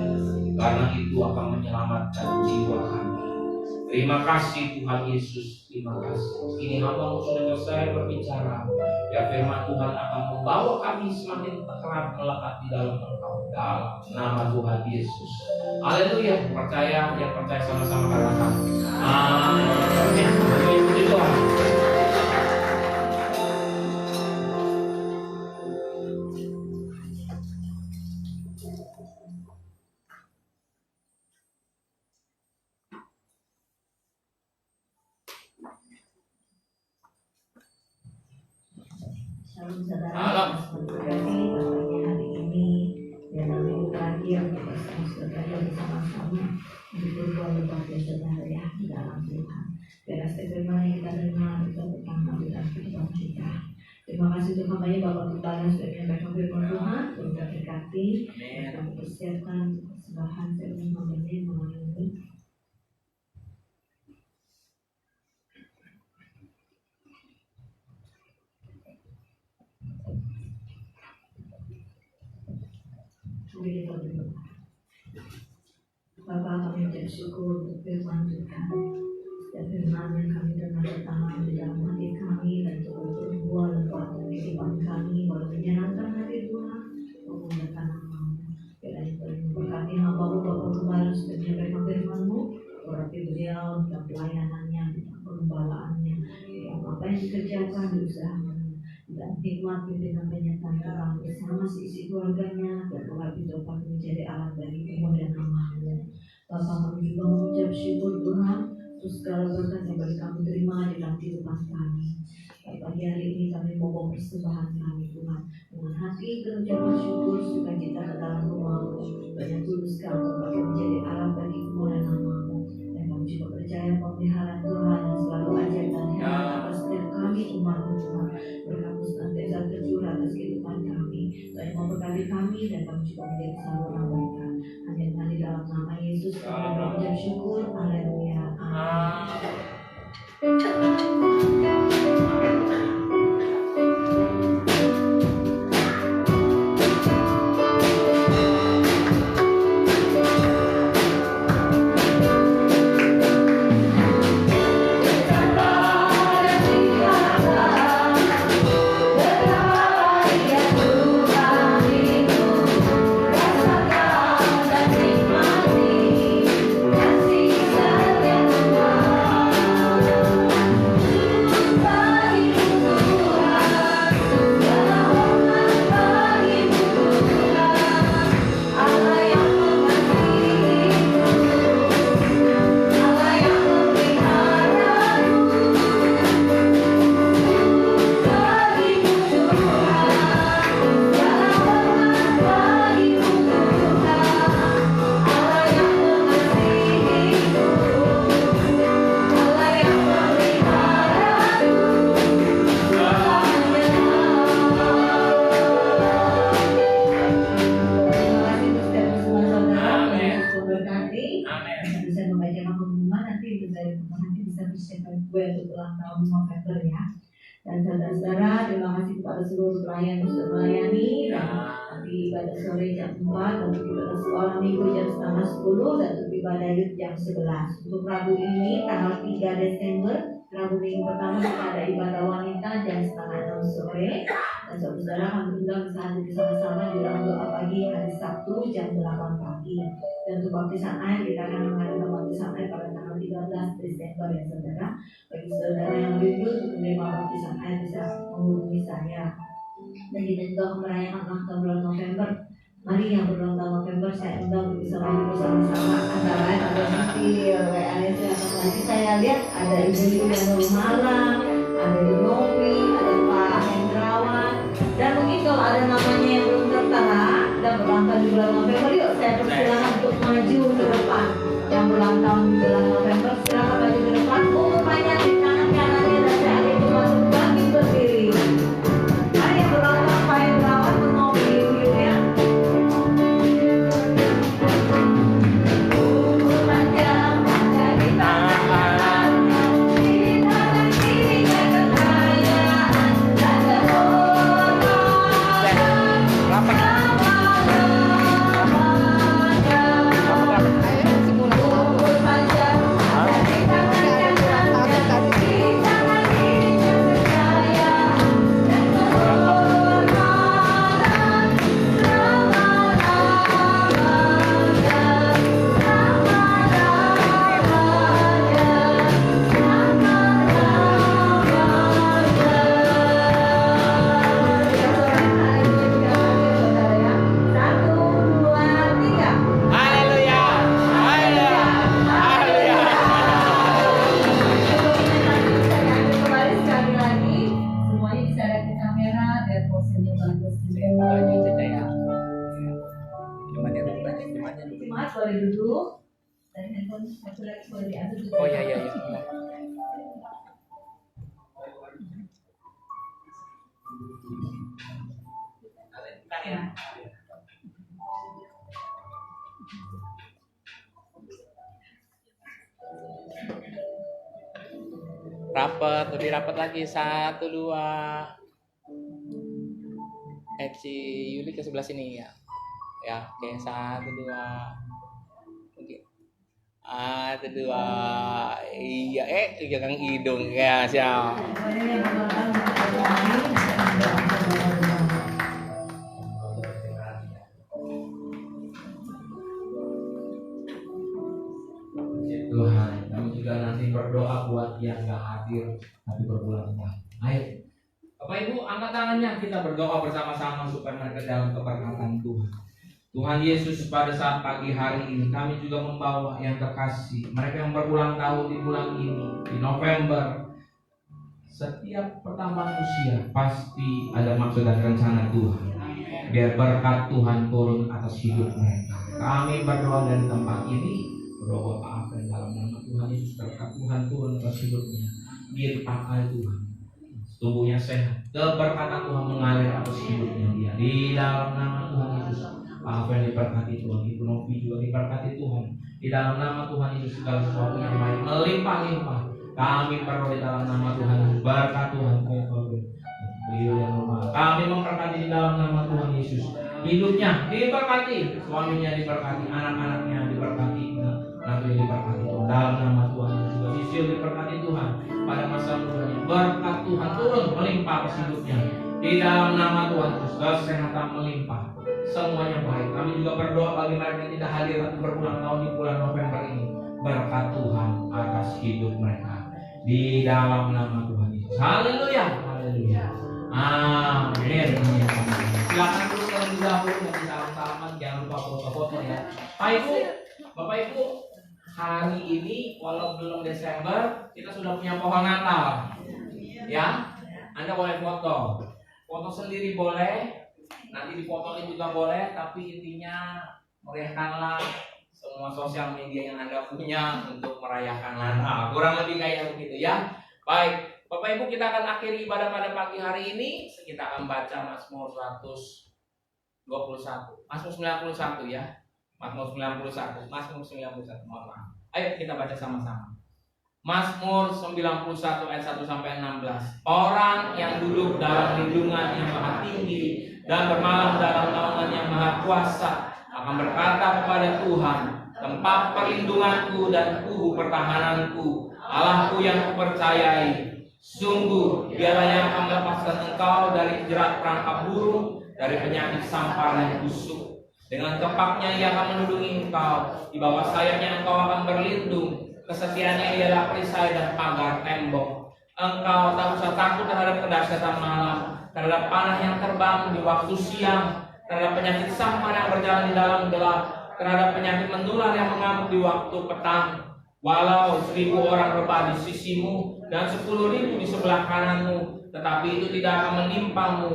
karena itu akan menyelamatkan jiwa kami. Terima kasih Tuhan Yesus, terima kasih. Ini hamba sudah selesai berbicara. Ya, firman Tuhan akan membawa kami semakin erat melekat di dalam Engkau, dalam nama Tuhan Yesus. Haleluya. Percaya, yang percaya sama-sama katakan amin. Puji Tuhan. Shalom saudara, berkati pagi hari ini dalam minggu terakhir kita saudara bersama-sama untuk berbuat lebat ya saudara ya di dalam Tuhan. Biar firman yang kita terima kita bersama di dalam kehidupan kita. Terima kasih untuk hamba-Nya Bapak Gembala sudah menyampaikan firman Tuhan. Tuhan berkati. Kami persiapkan persembahan firman hamba-Nya mengenai Bapak, kami mengucap syukur untuk firman Tuhan. Setiap firman yang kami dengar pertama di dalam hati kami dan untuk berbuah lebat dalam kehidupan kami, walau menyenangkan hati Tuhan maupun datang nama-Mu. Kiranya Tuhan memberkati hamba-Mu Bapak Gembala sudah menyampaikan firman-Mu, urapi beliau dalam pelayanannya, dalam pengembalaannya, dalam apa yang dikerjakan di usahanya, dan hikmat pimpinan penyertaan Tuhan bersama seisi keluarganya, dan urapi dapat menjadi alat bagi kemuliaan nama-Mu. Bapak, kami juga mengucap syukur Tuhan untuk segala berkat yang boleh kami terima di dalam kehidupan kami. Pagi hari ini kami membawa persembahan kami Tuhan dengan hati berucapan syukur sukacita ke dalam rumah-Mu. Banyak tulus kami bagi menjadi alat bagi kemuliaan nama-Mu. Dan kami juga percaya pemeliharaan Tuhan yang selalu ajaib dan hebat atas setiap kami umat-Mu Tuhan. Berkat-Mu senantiasa tercurah atas kehidupan kami. Tuhan memberkati kami dan kami juga menjadi saluran berkat. Hanya dengan di dalam nama Yesus kami mengucap syukur. Haleluya. Amin. November ya. Dan saudara-saudara, terima kasih kepada seluruh pelayan yang sudah melayani. Dan nanti ibadah sore jam 4, dan ibadah sekolah minggu jam setengah 10, dan untuk ibadah youth jam 11. Untuk Rabu ini tanggal 3 Desember, Rabu minggu pertama kita ada ibadah wanita jam setengah 6 sore. Dan saudara kami undang bisa hadir bersama-sama di dalam doa pagi hari Sabtu jam 8 pagi. Dan untuk baptisan air kita akan mengadakan baptisan air pada tanggal 13 Desember ya saudara. Bagi saudara yang rindu untuk menerima baptisan air bisa menghubungi saya dan kita juga akan merayakan ulang tahun bulan November. Mari yang berulang tahun November saya undang bisa main bersama-sama. Antara lain ada Siti, ada siapa lagi saya lihat ada Ibu yang Nurmalang, ada Ibu Novi, ada Pak Hendrawan, dan mungkin kalau ada namanya yang belum tertera dan berulang tahun di bulan November, yuk saya persilakan untuk maju ke depan. Yang berulang tahun di bulan November silakan maju ke depan. Umumnya di kanan kanannya dan saya ada itu masuk bagi berdiri. Mari yang berulang tahun Pak Hendrawan, Bu Novi, Ibu ya. Boleh duduk dan handphone satu lagi boleh diambil juga. Oh ya. Rapat, lebih rapat lagi 1, 2. Si Yuli ke sebelah sini ya. Ya, oke 1, 2. Oke. 1, 2. Iya, jangan hidung ya, siap. Tuhan, kami juga nanti berdoa buat yang gak hadir tapi berpulang-pulang. Ayo, Bapak Ibu angkat tangannya, kita berdoa bersama-sama supaya mereka dalam keberkatan Tuhan. Tuhan Yesus, pada saat pagi hari ini kami juga membawa yang terkasih, mereka yang berulang tahun di bulan ini, di November. Setiap pertambahan usia pasti ada maksud dan rencana Tuhan. Biar berkat Tuhan turun atas hidup mereka. Kami berdoa dari tempat ini, berdoa maafkan dalam nama Tuhan Yesus, berkat Tuhan turun atas hidupnya. Dia dipakai Tuhan, tubuhnya sehat, keberkatan Tuhan mengalir atas hidupnya dia. Di dalam nama Tuhan Yesus, apa yang diberkati Tuhan, Ibu Novi juga diberkati Tuhan. Di dalam nama Tuhan Yesus segala sesuatu yang baik melimpah-limpah. Kami berdoa di dalam nama Tuhan Yesus, berkat Tuhan beliau yang rumah. Kami memberkati di dalam nama Tuhan Yesus. Hidupnya diberkati, suaminya diberkati, anak-anaknya diberkati, nantinya diberkati Tuhan. Dalam nama Tuhan Yesus juga Sisil diberkati Tuhan pada masa mudanya. Berkat Tuhan turun melimpah ke hidupnya. Di dalam nama Tuhan Yesus kesehatan melimpah. Semuanya baik. Kami juga berdoa bagi mereka yang tidak hadir atau berulang tahun di bulan November ini. Berkat Tuhan atas hidup mereka. Di dalam nama Tuhan Yesus. Haleluya. Haleluya. Amin. Silakan dulu terlebih dahulu nanti salam-salaman, jangan lupa foto-foto ya. Bapak Ibu, hari ini walau belum Desember, kita sudah punya pohon Natal. Ya, Anda boleh foto. Foto sendiri boleh. Nanti difotoin juga boleh, tapi intinya meriahkanlah semua sosial media yang Anda punya untuk merayakan Natal. Kurang lebih kayak begitu ya. Baik, Bapak Ibu, kita akan akhiri ibadah pada pagi hari ini. Kita akan baca Mazmur 121, Mazmur 91 ya. Mazmur 91, mohon maaf. Ayo kita baca sama-sama. Mazmur 91 ayat 1 sampai 16. Orang yang duduk dalam lindungan yang maha tinggi dan bermalam dalam naungan yang maha kuasa akan berkata kepada Tuhan, tempat perlindunganku dan kubu pertahananku, Allahku yang kupercayai. Sungguh dialah yang akan melepaskan engkau dari jerat perangkap burung, dari penyakit sampar yang busuk. Dengan kepaknya ia akan melindungi engkau, di bawah sayapnya engkau akan berlindung. Kesetiaannya ialah perisai dan pagar tembok. Engkau tak usah takut terhadap kedahsyatan malam, terhadap panah yang terbang di waktu siang, terhadap penyakit sampar yang berjalan di dalam gelap, terhadap penyakit menular yang mengamuk di waktu petang. Walau 1.000 orang rebah di sisimu dan 10.000 di sebelah kananmu, tetapi itu tidak akan menimpamu.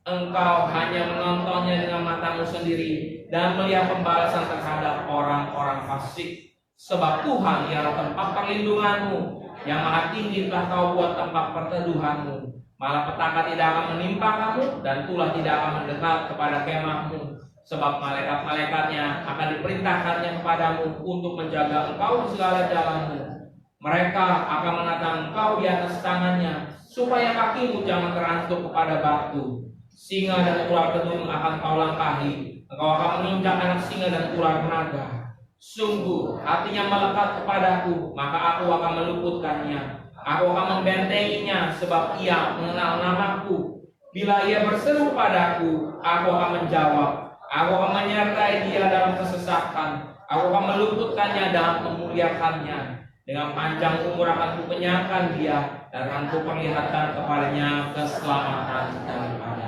Engkau hanya menontonnya dengan matamu sendiri dan melihat pembalasan terhadap orang-orang fasik. Sebab Tuhan ialah tempat perlindunganmu, yang maha tinggi telah kau buat tempat perteduhanmu. Malapetaka tidak akan menimpa kamu, dan tulah tidak akan mendekat kepada kemahmu. Sebab malaikat-malaikatnya akan diperintahkannya kepadamu untuk menjaga engkau di segala jalanmu. Mereka akan menatang engkau di atas tangannya, supaya kakimu jangan terantuk kepada batu. Singa dan ular kedung akan kau langkahi. Engkau akan menginjak anak singa dan ular naga. Sungguh hatinya melekat kepadaku, maka aku akan meluputkannya. Aku akan membentenginya, sebab ia mengenal namaku. Bila ia berseru padaku, aku akan menjawab. Aku akan menyertai dia dalam kesesakan. Aku akan meluputkannya dan memuliakannya. Dengan panjang umur akan kukenyangkan dia, dan akan kuperlihatkan kepadanya keselamatan daripada.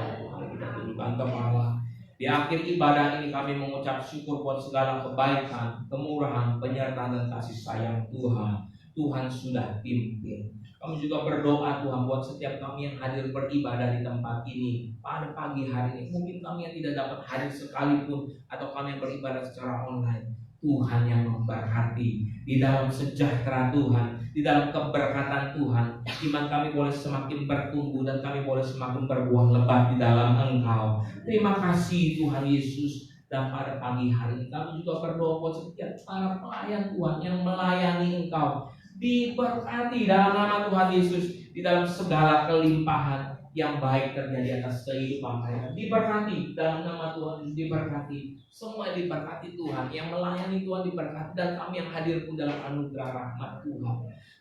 Kita tundukkan kepala. Di akhir ibadah ini kami mengucap syukur buat segala kebaikan, kemurahan, penyertaan dan kasih sayang Tuhan. Tuhan sudah pimpin. Kami juga berdoa Tuhan buat setiap kami yang hadir beribadah di tempat ini pada pagi hari ini. Mungkin kami yang tidak dapat hadir sekalipun, atau kami yang beribadah secara online. Tuhan yang memberkati di dalam sejahtera Tuhan, di dalam keberkatan Tuhan. Iman kami boleh semakin bertumbuh dan kami boleh semakin berbuah lebat di dalam Engkau. Terima kasih Tuhan Yesus. Dan pada pagi hari ini kami juga berdoa buat setiap para pelayan Tuhan yang melayani Engkau. Diberkati dalam nama Tuhan Yesus, di dalam segala kelimpahan yang baik terjadi atas kehidupan mereka. Diberkati dalam nama Tuhan Yesus, diberkati. Semua diberkati Tuhan, yang melayani Tuhan diberkati, dan kami yang hadir pun dalam anugerah rahmat Tuhan.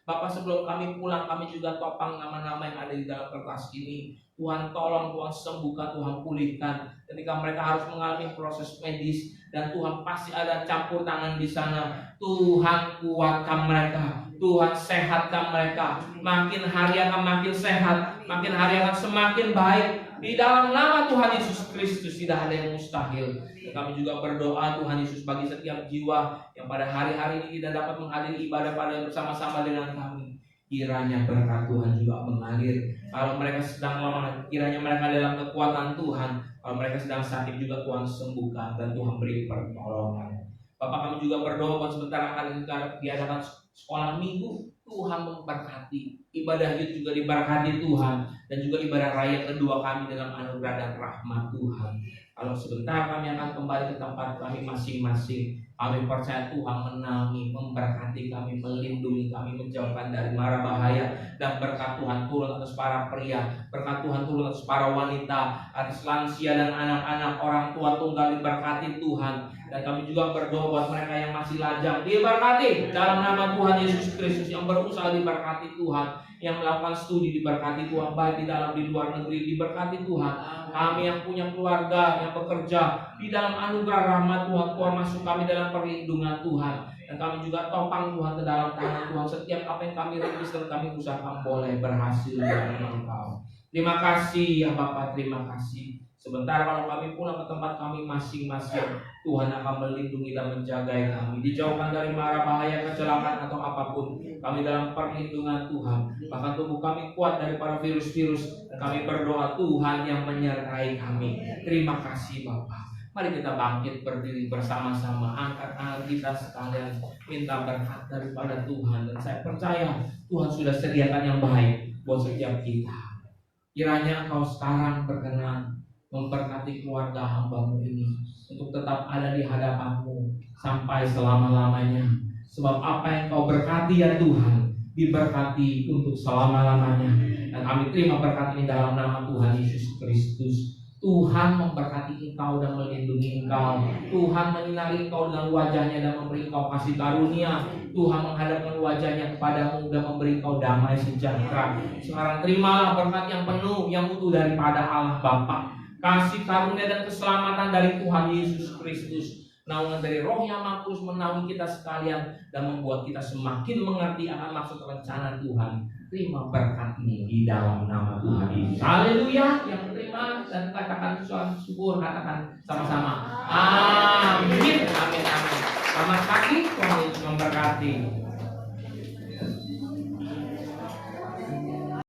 Bapak, sebelum kami pulang, kami juga topang nama-nama yang ada di dalam kertas ini. Tuhan tolong, Tuhan sembuhkan, Tuhan pulihkan. Ketika mereka harus mengalami proses medis, dan Tuhan pasti ada campur tangan di sana. Tuhan kuatkan mereka, Tuhan sehatkan mereka. Makin hari akan makin sehat, makin hari akan semakin baik. Di dalam nama Tuhan Yesus Kristus tidak ada yang mustahil. Dan kami juga berdoa Tuhan Yesus bagi setiap jiwa yang pada hari-hari ini tidak dapat menghadiri ibadah pada bersama-sama dengan kami. Kiranya berkat Tuhan juga mengalir. Kalau mereka sedang lemah, kiranya mereka dalam kekuatan Tuhan. Kalau mereka sedang sakit juga Tuhan sembuhkan, dan Tuhan beri pertolongan. Bapak, kami juga berdoa buat sebentar akan diadakan sekolah minggu. Tuhan memberkati. Ibadah Yud juga diberkati Tuhan. Dan juga ibadah raya kedua kami dengan anugerah dan rahmat Tuhan. Kalau sebentar kami akan kembali ke tempat kami masing-masing. Kami percaya Tuhan menangis, memberkati kami, melindungi kami, menjauhkan dari mara bahaya. Dan berkat Tuhan turun atas para pria, berkat Tuhan turun atas para wanita, atas lansia dan anak-anak, orang tua tunggal diberkati Tuhan. Dan kami juga berdoa buat mereka yang masih lajang, diberkati dalam nama Tuhan Yesus Kristus. Yang berusaha diberkati Tuhan, yang melakukan studi diberkati Tuhan, baik di dalam di luar negeri diberkati Tuhan. Kami yang punya keluarga yang bekerja, di dalam anugerah rahmat Tuhan, Tuhan masuk kami dalam perlindungan Tuhan. Dan kami juga topang Tuhan ke dalam tangan Tuhan. Setiap apa yang kami register, kami usahakan boleh berhasil dalam Engkau. Terima kasih ya Bapak, terima kasih. Sebentar kalau kami pulang ke tempat kami masing-masing, Tuhan akan melindungi dan menjaga kami, dijauhkan dari mara bahaya, kecelakaan atau apapun. Kami dalam perlindungan Tuhan. Bahkan tubuh kami kuat daripada virus-virus. Dan kami berdoa Tuhan yang menyertai kami. Terima kasih Bapak. Mari kita bangkit berdiri bersama-sama, angkat tangan kita sekalian, minta berkat daripada Tuhan. Dan saya percaya Tuhan sudah sediakan yang baik buat setiap kita. Kiranya Engkau sekarang berkenan memberkati keluarga hamba-Mu ini untuk tetap ada di hadapan-Mu sampai selama-lamanya. Sebab apa yang Kau berkati ya Tuhan, diberkati untuk selama-lamanya. Dan kami terima berkat ini dalam nama Tuhan Yesus Kristus. Tuhan memberkati engkau dan melindungi engkau. Tuhan menyinari engkau dengan wajahnya dan memberi engkau kasih karunia. Tuhan menghadapkan wajahnya kepadamu dan memberi engkau damai sejahtera. Sekarang terimalah berkat yang penuh, yang utuh daripada Allah Bapa, kasih karunia dan keselamatan dari Tuhan Yesus Kristus, naungan dari Roh yang Maha Kudus menaungi kita sekalian dan membuat kita semakin mengerti akan maksud rencana Tuhan. Terima berkat ini di dalam nama Tuhan Yesus. Haleluya. Yang terima dan katakan syukur, katakan sama-sama. Amin. Amin. Amin. Selamat pagi, Tuhan Yesus memberkati.